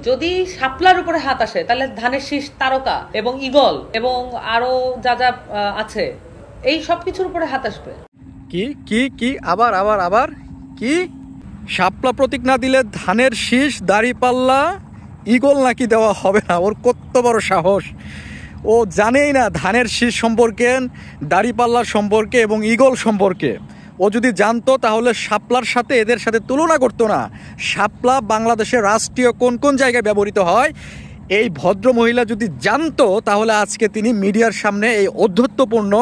যদি শাপলার উপরে হাত আসে তাহলে ধানের শীষ, তারকা এবং ঈগল এবং আরো যা যা আছে এই সব কিছুর উপরে হাত আসবে। কি কি কি আবার আবার আবার কি? শাপলা প্রতীক না দিলে ধানের শীষ, দাড়িপাল্লা, ঈগল নাকি দেওয়া হবে না? ওর কত বড় সাহস! ও জানেই না ধানের শীষ সম্পর্কে, দাড়িপাল্লার সম্পর্কে এবং ঈগল সম্পর্কে। ও যদি জানতো তাহলে শাপলার সাথে এদের সাথে তুলনা করতো না। শাপলা বাংলাদেশের রাষ্ট্রীয় কোন কোন জায়গায় ব্যবহৃত হয় এই ভদ্র মহিলা যদি জানতো তাহলে আজকে তিনি মিডিয়ার সামনে এই অধ্যত্বপূর্ণ,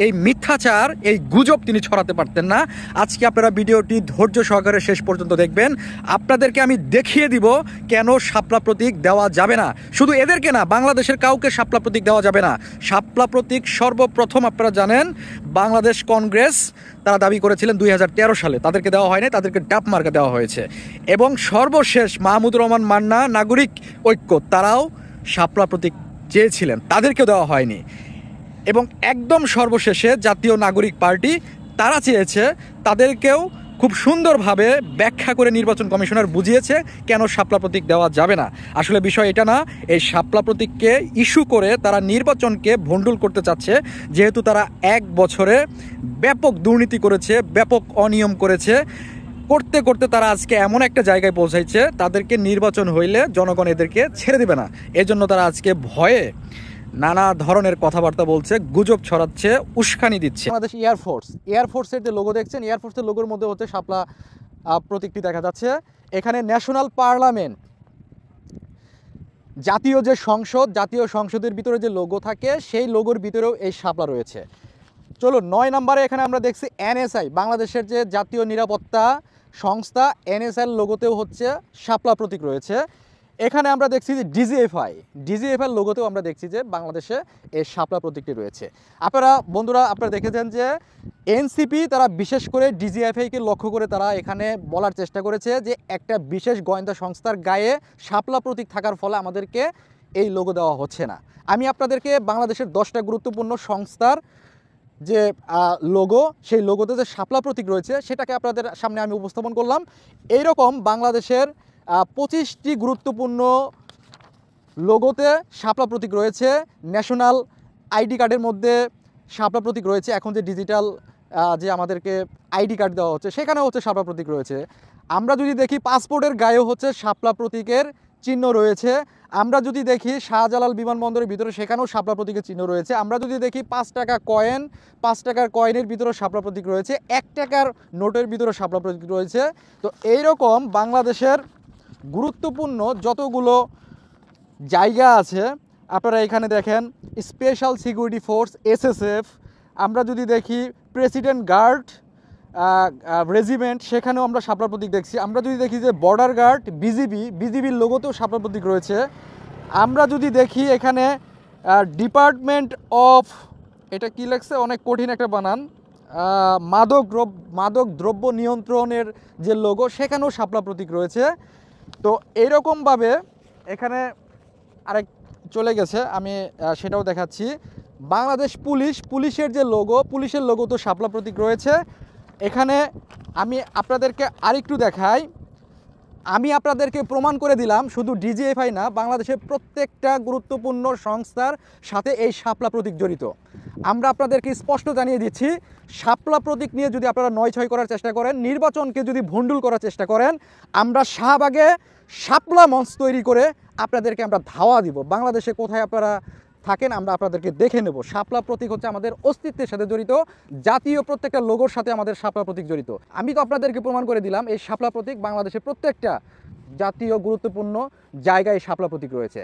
এই মিথ্যাচার, এই গুজব তিনি ছড়াতে পারতেন না। আজকে আপনারা ভিডিওটি ধৈর্য সহকারে শেষ পর্যন্ত দেখবেন। আপনাদেরকে আমি দেখিয়ে দিব কেন শাপলা প্রতীক দেওয়া যাবে না। শুধু এদেরকে না, বাংলাদেশের কাউকে শাপলা প্রতীক দেওয়া যাবে না। শাপলা প্রতীক সর্বপ্রথম আপনারা জানেন বাংলাদেশ কংগ্রেস তারা দাবি করেছিলেন 2013 সালে, তাদেরকে দেওয়া হয়নি, তাদেরকে ডাপ মার্কা দেওয়া হয়েছে। এবং সর্বশেষ মাহমুদুর রহমান মান্না, নাগরিক ঐক্য, তারাও শাপলা প্রতীক চেয়েছিলেন, তাদেরকেও দেওয়া হয়নি। এবং একদম সর্বশেষে জাতীয় নাগরিক পার্টি তারা চেয়েছে, তাদেরকেও খুব সুন্দরভাবে ব্যাখ্যা করে নির্বাচন কমিশনার বুঝিয়েছে কেন শাপলা প্রতীক দেওয়া যাবে না। আসলে বিষয় এটা না, এই শাপলা প্রতীককে ইস্যু করে তারা নির্বাচনকে ভণ্ডুল করতে চাচ্ছে। যেহেতু তারা 1 বছরে ব্যাপক দুর্নীতি করেছে, ব্যাপক অনিয়ম করেছে, করতে করতে তারা আজকে এমন একটা জায়গায় পৌঁছাইছে তাদেরকে নির্বাচন হইলে জনগণ এদেরকে ছেড়ে দেবে না। এজন্য তারা আজকে ভয়ে নানা ধরনের কথাবার্তা বলছে, গুজব ছড়াচ্ছে, উস্কানি দিচ্ছে। বাংলাদেশ এয়ারফোর্সের যে লোগো দেখছেন, এয়ারফোর্সের লোগোর মধ্যে হচ্ছে শাপলা প্রতীকটি দেখা যাচ্ছে। এখানে ন্যাশনাল পার্লামেন্ট, জাতীয় যে সংসদ, জাতীয় সংসদের ভিতরে যে লোগো থাকে সেই লোগোর ভিতরেও এই শাপলা রয়েছে। চলো 9 নম্বরে এখানে আমরা দেখছি এনএসআই, বাংলাদেশের যে জাতীয় নিরাপত্তা সংস্থা, এনএসআই লোগোতেও হচ্ছে শাপলা প্রতীক রয়েছে। এখানে আমরা দেখছি যে ডিজিএফআই লোগোতেও আমরা দেখছি যে বাংলাদেশে এই শাপলা প্রতীকটি রয়েছে। বন্ধুরা আপনারা দেখেছেন যে এনসিপি তারা বিশেষ করে ডিজিএফআইকে লক্ষ্য করে তারা এখানে বলার চেষ্টা করেছে যে একটা বিশেষ গোয়েন্দা সংস্থার গায়ে শাপলা প্রতীক থাকার ফলে আমাদেরকে এই লোগো দেওয়া হচ্ছে না। আমি আপনাদেরকে বাংলাদেশের 10টা গুরুত্বপূর্ণ সংস্থার যে লোগো, সেই লোগোতে যে শাপলা প্রতীক রয়েছে সেটাকে আপনাদের সামনে আমি উপস্থাপন করলাম। এইরকম বাংলাদেশের 25টি গুরুত্বপূর্ণ লোগোতে শাপলা প্রতীক রয়েছে। ন্যাশনাল আইডি কার্ডের মধ্যে শাপলা প্রতীক রয়েছে। এখন যে ডিজিটাল যে আমাদেরকে আইডি কার্ড দেওয়া হচ্ছে সেখানেও হচ্ছে শাপলা প্রতীক রয়েছে। আমরা যদি দেখি পাসপোর্টের গায়েও হচ্ছে শাপলা প্রতীকের চিহ্ন রয়েছে। আমরা যদি দেখি শাহজালাল বিমানবন্দরের ভিতরে সেখানেও শাপলা প্রতীকের চিহ্ন রয়েছে। আমরা যদি দেখি 5 টাকার কয়েনের ভিতরে শাপলা প্রতীক রয়েছে, 1 টাকার নোটের ভিতরে শাপলা প্রতীক রয়েছে। তো এইরকম বাংলাদেশের গুরুত্বপূর্ণ যতগুলো জায়গা আছে আপনারা এখানে দেখেন, স্পেশাল সিকিউরিটি ফোর্স এসএসএফ, আমরা যদি দেখি প্রেসিডেন্ট গার্ড রেজিমেন্ট, সেখানেও আমরা শাপলা প্রতীক দেখছি। আমরা যদি দেখি যে বর্ডার গার্ড, বিজিবির লোগোতেও শাপলা প্রতীক রয়েছে। আমরা যদি দেখি এখানে ডিপার্টমেন্ট অফ, এটা কি লেখছে, অনেক কঠিন একটা বানান, মাদক দ্রব্য নিয়ন্ত্রণের যে লোগো সেখানেও শাপলা প্রতীক রয়েছে। তো এইরকমভাবে এখানে আরেক চলে গেছে, আমি সেটাও দেখাচ্ছি। বাংলাদেশ পুলিশের যে লোগো, পুলিশের লোগো তো শাপলা প্রতীক রয়েছে। এখানে আমি আপনাদেরকে আরেকটু দেখাই, আমি আপনাদেরকে প্রমাণ করে দিলাম শুধু ডিজিএফআই না, বাংলাদেশের প্রত্যেকটা গুরুত্বপূর্ণ সংস্থার সাথে এই শাপলা প্রতীক জড়িত। আমরা আপনাদেরকে স্পষ্ট জানিয়ে দিচ্ছি, শাপলা প্রতীক নিয়ে যদি আপনারা নয়-ছয় করার চেষ্টা করেন, নির্বাচনকে যদি ভণ্ডুল করার চেষ্টা করেন, আমরা শাহবাগে শাপলা মঞ্চ তৈরি করে আপনাদেরকে আমরা ধাওয়া দিব। বাংলাদেশে কোথায় আপনারা থাকেন আমরা আপনাদেরকে দেখে নেব। শাপলা প্রতীক হচ্ছে আমাদের অস্তিত্বের সাথে জড়িত, জাতীয় প্রত্যেকটা লোগোর সাথে আমাদের শাপলা প্রতীক জড়িত। আমি তো আপনাদেরকে প্রমাণ করে দিলাম এই শাপলা প্রতীক বাংলাদেশের প্রত্যেকটা জাতীয় গুরুত্বপূর্ণ জায়গায় শাপলা প্রতীক রয়েছে।